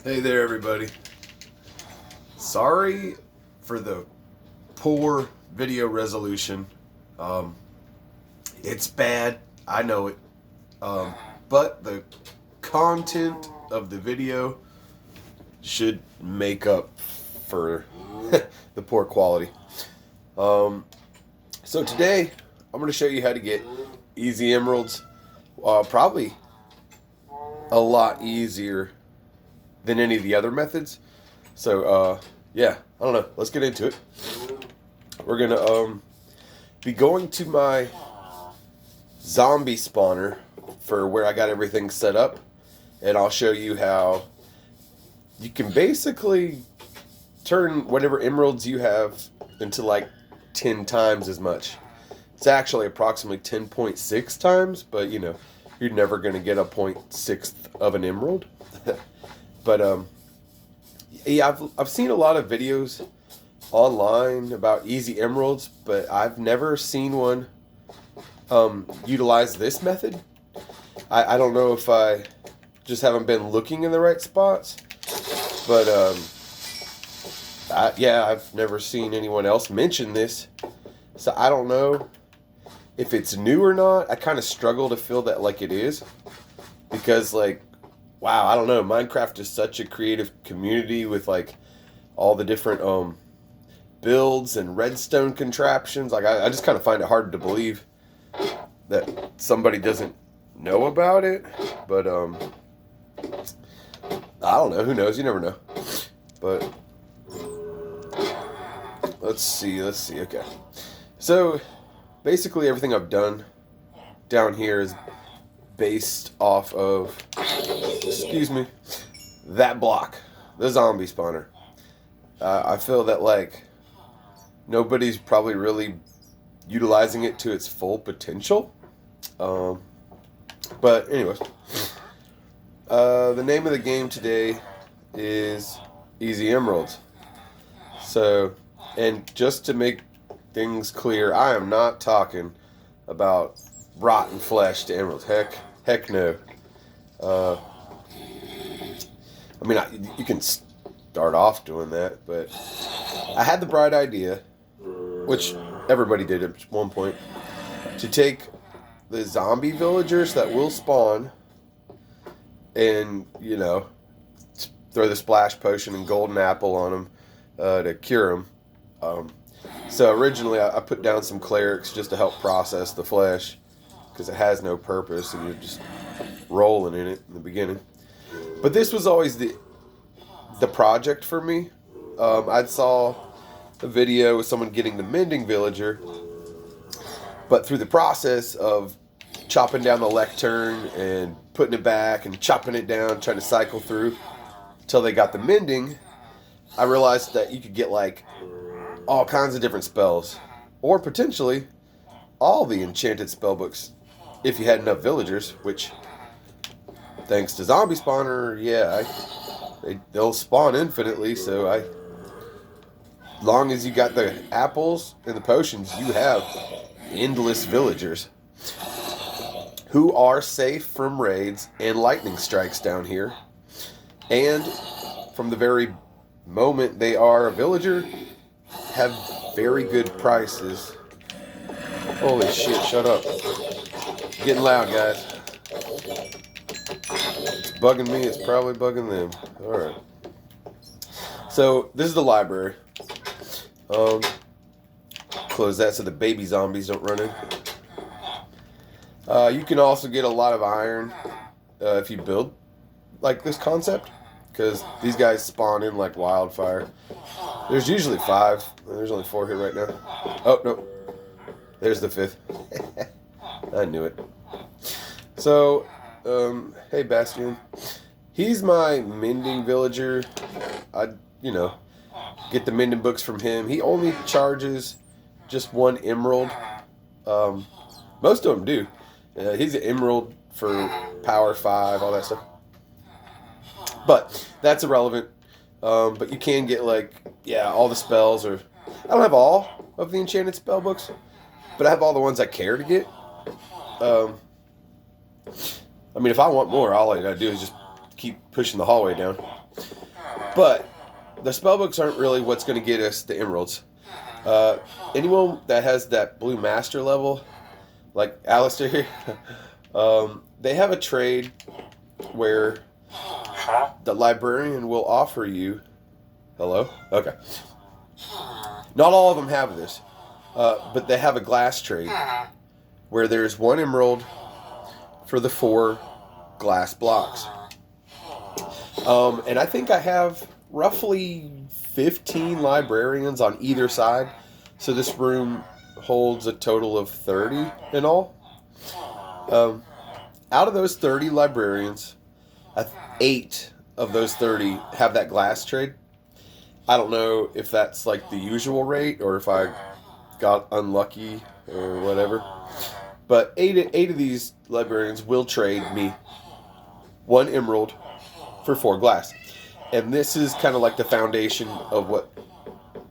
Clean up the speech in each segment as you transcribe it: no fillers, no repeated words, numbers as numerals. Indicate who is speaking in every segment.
Speaker 1: Hey there, everybody. Sorry for the poor video resolution. It's bad, I know it. But the content of the video should make up for the poor quality. So today, I'm going to show you how to get easy emeralds. Probably a lot easier than any of the other methods. So yeah, I don't know, let's get into it. We're gonna be going to my zombie spawner for where I got everything set up, and I'll show you how you can basically turn whatever emeralds you have into like 10 times as much. It's actually approximately 10.6 times, but you know, you're never gonna get a 0.6 of an emerald. But yeah, I've seen a lot of videos online about easy emeralds, but I've never seen one utilize this method. I don't know if I just haven't been looking in the right spots, but yeah, I've never seen anyone else mention this, so I don't know if it's new or not. I kind of struggle to feel that like it is, because like, wow, I don't know, Minecraft is such a creative community with like all the different builds and redstone contraptions. Like I just kind of find it hard to believe that somebody doesn't know about it. But I don't know, who knows, you never know. But let's see, okay. So basically everything I've done down here is based off of, excuse me, that block, the zombie spawner. I feel that like nobody's probably really utilizing it to its full potential. But anyways, the name of the game today is Easy Emeralds. So, and just to make things clear, I am not talking about rotten flesh to emeralds. Heck no. I mean, you can start off doing that, but I had the bright idea, which everybody did at one point, to take the zombie villagers that will spawn and, you know, throw the splash potion and golden apple on them to cure them. So originally I put down some clerics just to help process the flesh, because it has no purpose and you're just rolling in it in the beginning. But this was always the project for me. I saw a video with someone getting the mending villager, but through the process of chopping down the lectern and putting it back and chopping it down, trying to cycle through until they got the mending, I realized that you could get like all kinds of different spells, or potentially all the enchanted spellbooks if you had enough villagers, which thanks to zombie spawner, yeah, they'll spawn infinitely. So long as you got the apples and the potions, you have endless villagers who are safe from raids and lightning strikes down here. And from the very moment they are a villager, have very good prices. Holy shit, shut up. Getting loud, guys. It's bugging me, it's probably bugging them. Alright. So, this is the library. Close that so the baby zombies don't run in. You can also get a lot of iron if you build like this concept, because these guys spawn in like wildfire. There's usually 5. There's only 4 here right now. Oh, no. There's the 5th. I knew it. So, hey Bastion. He's my mending villager. I, you know, get the mending books from him. He only charges just 1 emerald. Most of them do. He's an emerald for power 5, all that stuff. But that's irrelevant. But you can get like, yeah, all the spells, or I don't have all of the enchanted spell books, but I have all the ones I care to get. I mean, if I want more, all I gotta do is just keep pushing the hallway down. But the spellbooks aren't really what's going to get us the emeralds. Anyone that has that blue master level, like Alistair here, they have a trade where the librarian will offer you. Hello? Okay. Not all of them have this, but they have a glass trade where there's 1 emerald for the 4 glass blocks. And I think I have roughly 15 librarians on either side. So this room holds a total of 30 in all. Out of those 30 librarians, 8 of those 30 have that glass trade. I don't know if that's like the usual rate or if I got unlucky or whatever. But 8 of these librarians will trade me 1 emerald for 4 glass. And this is kind of like the foundation of what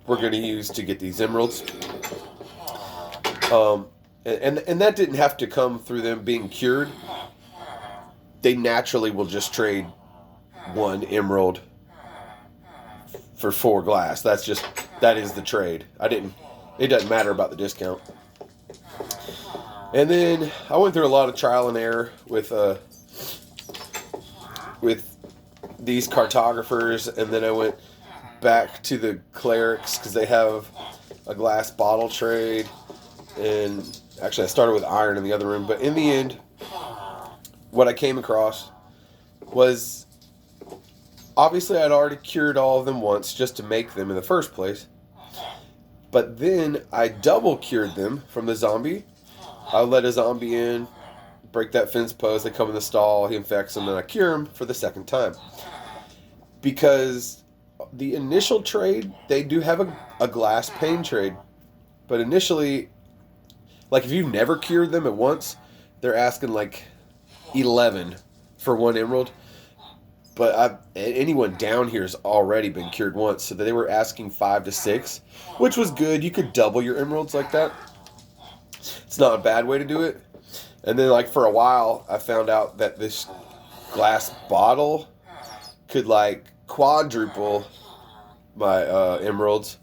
Speaker 1: we're going to use to get these emeralds. And that didn't have to come through them being cured. They naturally will just trade 1 emerald for 4 glass. That is the trade. It doesn't matter about the discount. And then I went through a lot of trial and error with these cartographers, and then I went back to the clerics because they have a glass bottle trade. And actually I started with iron in the other room, but in the end what I came across was, obviously I'd already cured all of them once just to make them in the first place, but then I double cured them from the zombie. I let a zombie in, break that fence post, they come in the stall, he infects them, and I cure him for the second time. Because the initial trade, they do have a glass pane trade, but initially, like if you've never cured them at once, they're asking like 11 for 1 emerald. But anyone down here has already been cured once, so they were asking 5 to 6, which was good. You could double your emeralds like that. It's not a bad way to do it. And then like for a while, I found out that this glass bottle could like quadruple my emeralds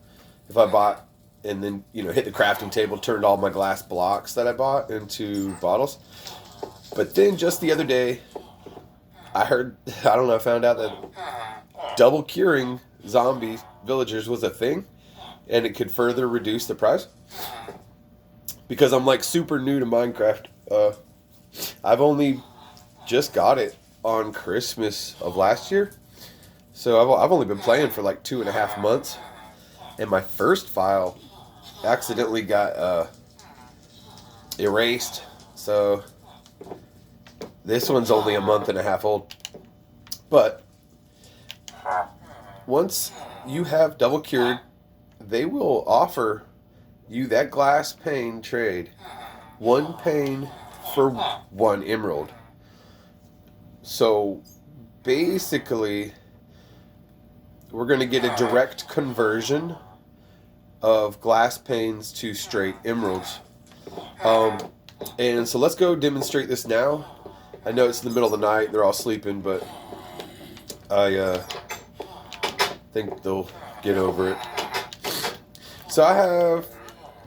Speaker 1: if I bought, and then hit the crafting table, turned all my glass blocks that I bought into bottles. But then just the other day, I found out that double curing zombie villagers was a thing, and it could further reduce the price. Because I'm like super new to Minecraft. I've only just got it on Christmas of last year. So I've only been playing for like 2.5 months. And my first file accidentally got erased. So this one's only 1.5 months old. But once you have double cured, they will offer you that glass pane trade. 1 pane for 1 emerald. So basically, we're going to get a direct conversion of glass panes to straight emeralds. And so let's go demonstrate this now. I know it's in the middle of the night, they're all sleeping, but I think they'll get over it. So I have,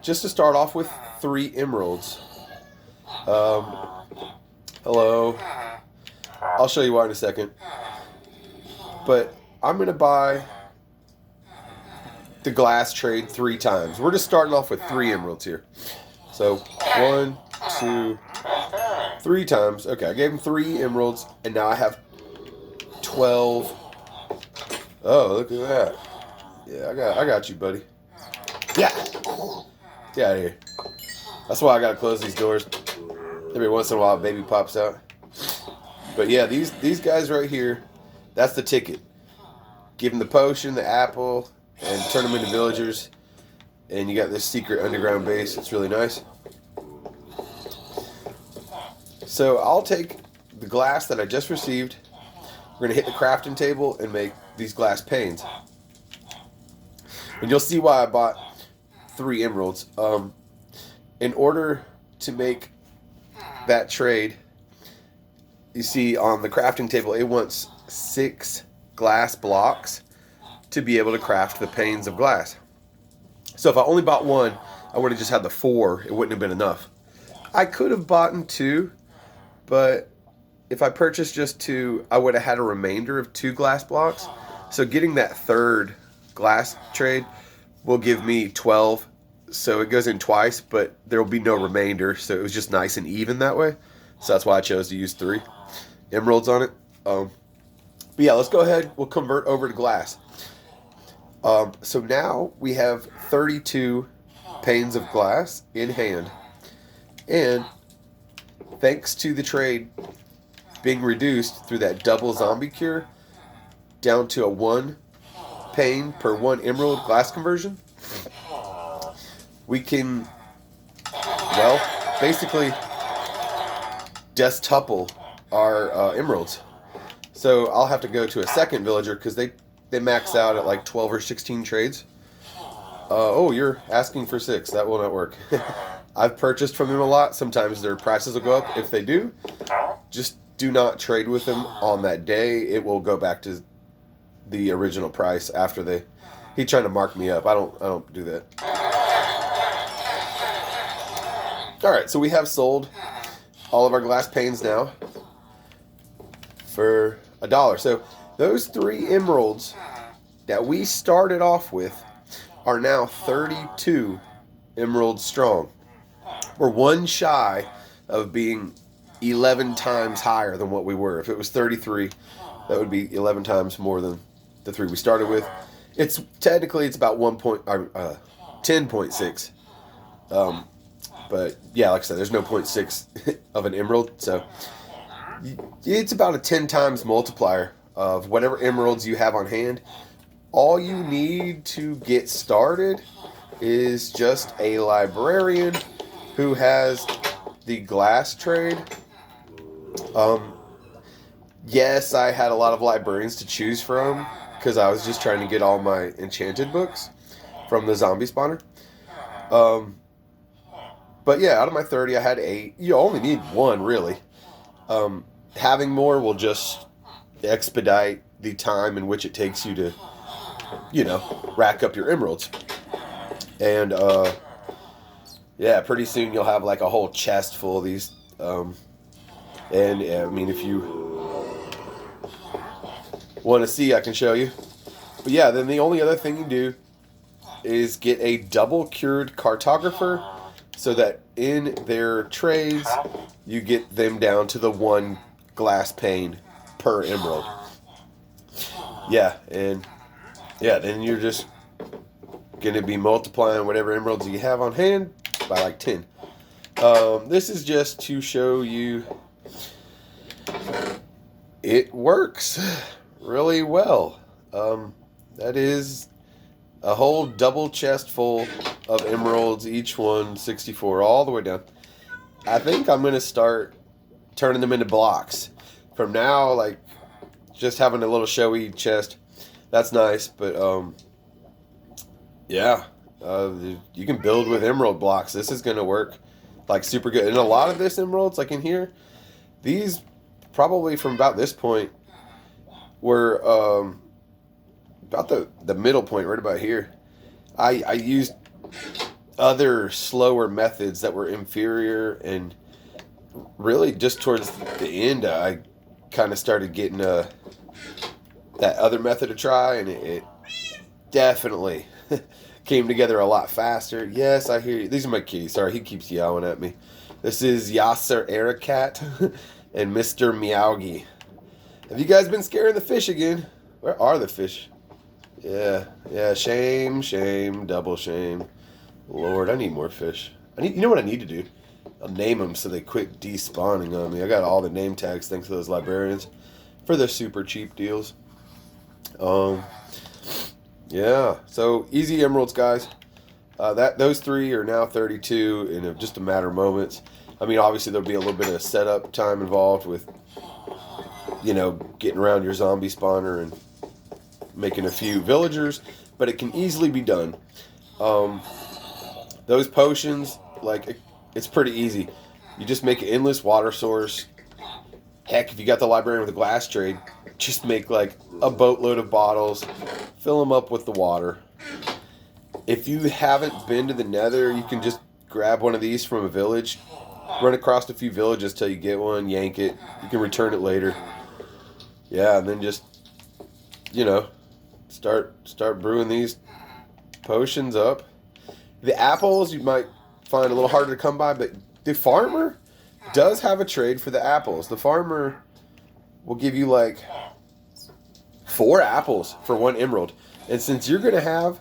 Speaker 1: just to start off with, 3 emeralds. Hello. I'll show you why in a second. But I'm going to buy the glass trade 3 times. We're just starting off with 3 emeralds here. So 1, 2, 3 times. Okay, I gave him 3 emeralds, and now I have 12. Oh, look at that. Yeah, I got you, buddy. Yeah. Get out of here. That's why I gotta close these doors. Every once in a while, a baby pops out. But yeah, these guys right here, that's the ticket. Give them the potion, the apple, and turn them into villagers. And you got this secret underground base. It's really nice. So I'll take the glass that I just received. We're going to hit the crafting table and make these glass panes. And you'll see why I bought 3 emeralds. In order to make that trade, you see on the crafting table, it wants 6 glass blocks to be able to craft the panes of glass. So if I only bought one, I would have just had the 4. It wouldn't have been enough. I could have bought 2, but if I purchased just 2, I would have had a remainder of 2 glass blocks. So getting that third glass trade will give me 12. So it goes in twice, but there will be no remainder. So it was just nice and even that way. So that's why I chose to use 3 emeralds on it. But yeah, let's go ahead. We'll convert over to glass. So now we have 32 panes of glass in hand. And thanks to the trade being reduced through that double zombie cure down to a 1 pane per 1 emerald glass conversion, we can, well, basically dectuple our emeralds. So I'll have to go to a second villager because they max out at like 12 or 16 trades. Oh, you're asking for 6. That will not work. I've purchased from them a lot. Sometimes their prices will go up. If they do, just do not trade with them on that day. It will go back to the original price after he's trying to mark me up. I don't do that. All right, so we have sold all of our glass panes now for $1. So those 3 emeralds that we started off with are now 32 emeralds strong. We're 1 shy of being 11 times higher than what we were. If it was 33, that would be 11 times more than the 3 we started with. It's technically about 10.6. But yeah, like I said, there's no 0.6 of an emerald, so it's about a 10 times multiplier of whatever emeralds you have on hand. All you need to get started is just a librarian who has the glass trade. Yes, I had a lot of librarians to choose from because I was just trying to get all my enchanted books from the zombie spawner. But yeah, out of my 30, I had 8. You only need 1, really. Having more will just expedite the time in which it takes you to, rack up your emeralds. And, yeah, pretty soon you'll have like a whole chest full of these. And, I mean, if you want to see, I can show you. But yeah, then the only other thing you do is get a double cured cartographer so that in their trays you get them down to the 1 glass pane per emerald. Yeah, and yeah, then you're just going to be multiplying whatever emeralds you have on hand by like 10. This is just to show you it works really well. That is a whole double chest full of emeralds, each one 64, all the way down. I think I'm going to start turning them into blocks. From now, like, just having a little showy chest, that's nice, but, yeah, you can build with emerald blocks. This is going to work, like, super good. And a lot of this emeralds, like in here, these, probably from about this point, were, about the middle point, right about here. I used other slower methods that were inferior, and really just towards the end I kind of started getting that other method to try, and it definitely came together a lot faster. Yes, I hear you. These are my kitties. Sorry, he keeps yelling at me. This is Yasser Arakat and Mr. Meowgie. Have you guys been scaring the fish again? Where are the fish? Yeah, shame, double shame. Lord, I need more fish. You know what I need to do? I'll name them so they quit despawning on me. I got all the name tags thanks to those librarians for their super cheap deals. Yeah, so easy emeralds, guys. Those 3 are now 32 in just a matter of moments. I mean, obviously there'll be a little bit of setup time involved with, getting around your zombie spawner and making a few villagers, but it can easily be done. Those potions, like, it's pretty easy. You just make an endless water source, Heck, if you got the librarian with a glass trade, just make like a boatload of bottles, fill them up with the water. If you haven't been to the Nether, you can just grab one of these from a village, run across a few villages till you get one, yank it. You can return it later. Yeah, and then just, start brewing these potions up. The apples you might find a little harder to come by, but the farmer does have a trade for the apples. The farmer will give you like 4 apples for 1 emerald. And since you're going to have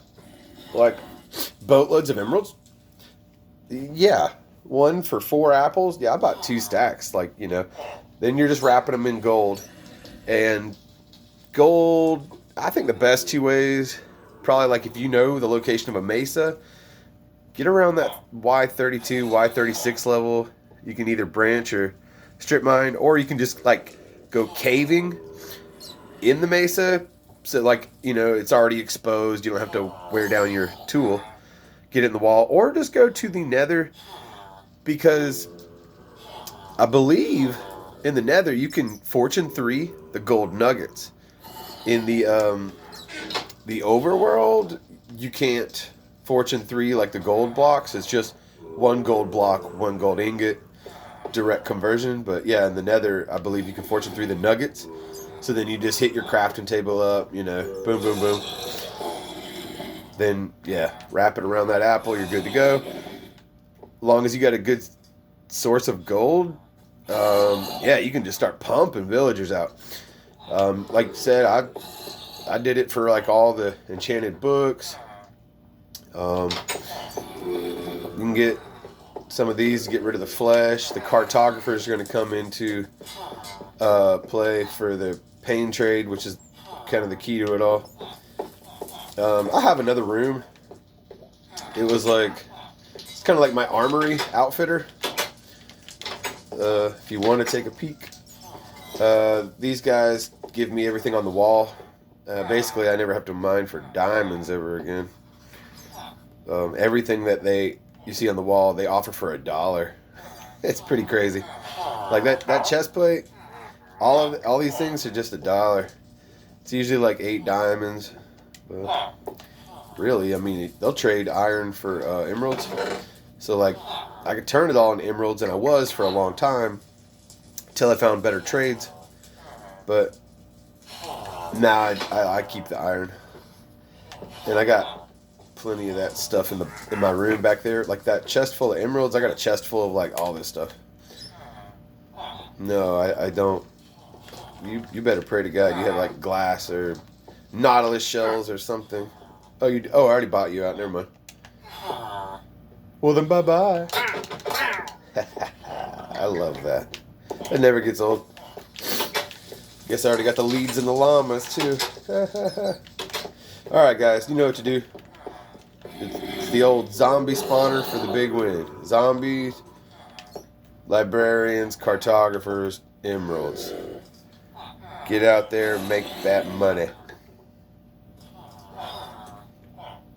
Speaker 1: like boatloads of emeralds, yeah, 1 for 4 apples. Yeah, I bought 2 stacks. Then you're just wrapping them in gold. And gold, I think the best 2 ways, probably like if you know the location of a mesa, get around that Y32, Y36 level. You can either branch or strip mine, or you can just like go caving in the mesa. So it's already exposed. You don't have to wear down your tool. Get it in the wall, or just go to the Nether, because I believe in the Nether you can Fortune 3 the gold nuggets. In the overworld, you can't Fortune 3 like the gold blocks. It's just 1 gold block, 1 gold ingot, direct conversion. But yeah, in the Nether, I believe you can Fortune 3 the nuggets. So then you just hit your crafting table up, boom, boom, boom. Then, yeah, wrap it around that apple, you're good to go. As long as you got a good source of gold, yeah, you can just start pumping villagers out. Like I said, I did it for like all the enchanted books. You can get some of these to get rid of the flesh. The cartographers are going to come into play for the pain trade, which is kind of the key to it all. I have another room. It's kind of like my armory outfitter. If you want to take a peek, these guys give me everything on the wall. Basically, I never have to mine for diamonds ever again. Everything that you see on the wall, they offer for $1. It's pretty crazy. Like that chest plate, all these things are just $1. It's usually like 8 diamonds. But really, I mean, they'll trade iron for emeralds. So like, I could turn it all into emeralds, and I was for a long time, till I found better trades. But now I keep the iron, and I got plenty of that stuff in my room back there. Like that chest full of emeralds, I got a chest full of like all this stuff. No, I don't. You better pray to God you have like glass or nautilus shells or something. Oh, I already bought you out. Never mind. Well then, bye bye. I love that. It never gets old. Guess I already got the leads and the llamas too. All right, guys, you know what to do. It's the old zombie spawner for the big win. Zombies, librarians, cartographers, emeralds. Get out there and make that money.